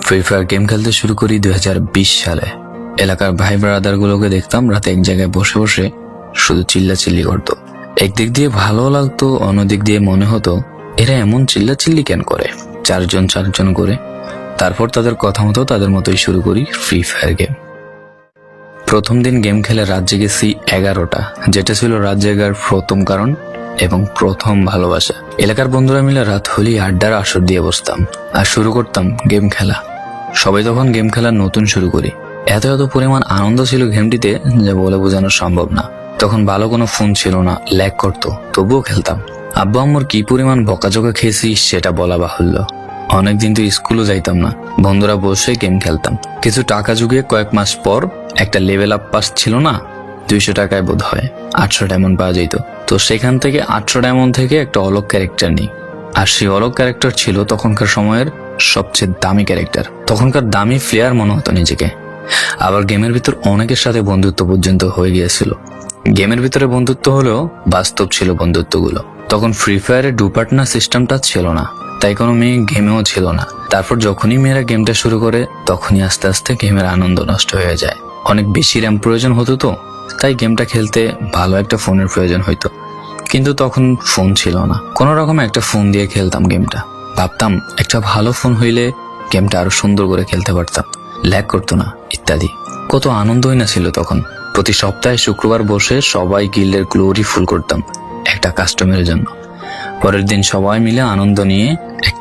Free fire game খেলতে শুরু করি 2020 সালে। এলাকার ভাই ব্রাদার গুলোকে দেখতাম রাতে এক জায়গায় বসে বসে শুধু চিল্লাচিল্লি করতো। একদিক দিয়ে ভালো লাগতো, অন্যদিক দিয়ে মনে হতো এরা এমন চিল্লাচিল্লি কেন করে, চারজন করে। তারপর তাদের কথা মতো তাদের মতোই শুরু করি ফ্রি ফায়ার গেম। প্রথম দিন গেম খেলে রাত জেগেছি 11টা, যেটা ছিল রাত জেগার প্রথম কারণ এবং প্রথম ভালোবাসা। এলাকার বন্ধুরা মিলে রাত হলেই আড্ডার আসর দিয়ে বসতাম আর শুরু করতাম গেম খেলা। সবাই তখন গেম খেলা নতুন শুরু করি। এত পরিমাণ আনন্দ ছিল গেমটিতে যে বলে বোঝানো সম্ভব না। তখন ভালো কোনো ফোন ছিল না, ল্যাগ করতো, তবুও খেলতাম। আব্বু আম্মুর কি পরিমাণ বকাঝকা খেয়েছি সেটা বলা বাহুল্য। অনেকদিন তো স্কুলও যাইতাম না, বন্ধুরা বসে গেম খেলতাম। কিছু টাকা জুগিয়ে কয়েক মাস পর একটা লেভেল আপ পাস ছিল না, 200 টাকায় বোধ হয় 800 ডায়মন্ড পাওয়া যেত। তো সেখান থেকে 800 ডায়মন্ড থেকে একটা অলক ক্যারেক্টার নিই। আর সেই অলক ক্যারেক্টার ছিল তখনকার সময়ের সবচেয়ে দামি ক্যারেক্টার। তখনকার দামি প্লেয়ার মনে হতো নিজেকে। আবার গেমের ভিতর অনেকের সাথে বন্ধুত্ব পর্যন্ত হয়ে গিয়েছিল। গেমের ভিতরে বন্ধুত্ব হলেও বাস্তব ছিল বন্ধুত্বগুলো। তখন ফ্রি ফায়ারে ডু পার্টনার সিস্টেমটা ছিল না, তাই কোনো মেয়ে গেমেও ছিল না। তারপর যখনই মেয়েরা গেমটা শুরু করে তখনই আস্তে আস্তে গেমের আনন্দ নষ্ট হয়ে যায়। অনেক বেশি র্যাম প্রয়োজন হতো, তো তাই গেমটা খেলতে ভালো একটা ফোনের প্রয়োজন হইতো। কিন্তু তখন ফোন ছিল না, কোনো রকম একটা ফোন দিয়ে খেলতাম গেমটা। ভাবতাম একটা ভালো ফোন হইলে গেমটা আরো সুন্দর করে খেলতে পারতাম, ল্যাগ করতো না ইত্যাদি। কত আনন্দই না ছিল তখন। প্রতি সপ্তাহে শুক্রবার বসে সবাই গিল্ডের গ্লোরি ফুল করতাম একটা কাস্টমের জন্য। পরের দিন সবাই মিলে আনন্দ নিয়ে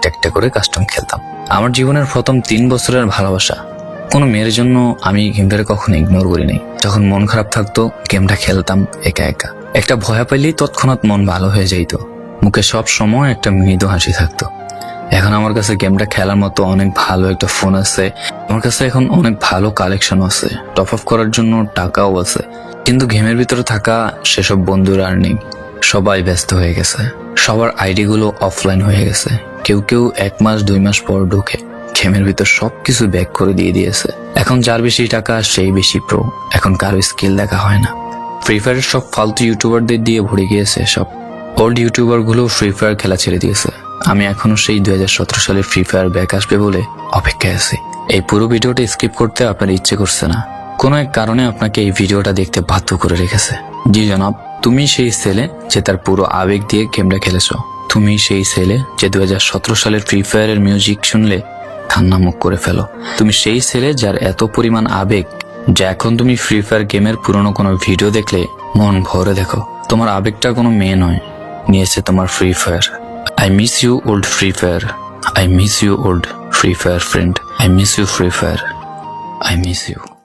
একটা করে কাস্টম খেলতাম। আমার জীবনের প্রথম 3 বছরের ভালোবাসা। কোনো মেয়ের জন্য আমি গেমটারে কখনো ইগনোর করি নাই। যখন মন খারাপ থাকতো গেমটা খেলতাম একা। একটা ভয় পাইলেই তৎক্ষণাৎ মন ভালো হয়ে যাইত, মুখে সব সময় একটা মৃদু হাসি থাকতো। এখন আমার কাছে গেমটা খেলার মতো অনেক ভালো একটা ফোন আছে, আমার কাছে এখন অনেক ভালো কালেকশন আছে, টপ আপ করার জন্য টাকাও আছে। কিন্তু গেমের ভিতরে থাকা সেসব বন্ধুরা আর নেই, সবাই ব্যস্ত হয়ে গেছে। সবার আইডি গুলো অফলাইন হয়ে গেছে। কেউ 1 মাস 2 মাস পর ঢুকে গেমের ভিতর সবকিছু ব্যাক করে দিয়েছে। এখন যার বেশি টাকা সেই বেশি প্রো, এখন কারো স্কিল দেখা হয় না। ফ্রি ফায়ারের সব ফালতু ইউটিউবারদের দিয়ে ভরে গিয়েছে সব। ওল্ড ইউটিউবার গুলো ফ্রি ফায়ার খেলা ছেড়ে দিয়েছে। আমি এখনো সেই 2017 সালে ফ্রি ফায়ার ব্যাক আসবে বলে অপেক্ষায় আছি। এই পুরো ভিডিওটা স্কিপ করতে আপনার ইচ্ছে করছে না, কোনো এক কারণে আপনাকে এই ভিডিওটা দেখতে বাধ্য করে রেখেছে। জি জনাব, তুমি সেই ছেলে যে তার পুরো আবেগ দিয়ে গেমটা খেলেছ। তুমি সেই ছেলে যে 2017 সালের ফ্রি ফায়ারের মিউজিক শুনলে কান্না মুখ করে ফেলো। তুমি সেই ছেলে যার এত পরিমাণ আবেগ যে এখন তুমি ফ্রি ফায়ার গেমের পুরনো কোনো ভিডিও দেখলে মন ভরে দেখো। তোমার আবেগটা কোনো মেয়ে নয়, নিয়েছে তোমার free fire. I miss you old Free Fire. I miss you old Free Fire friend. I miss you Free Fire. I miss you.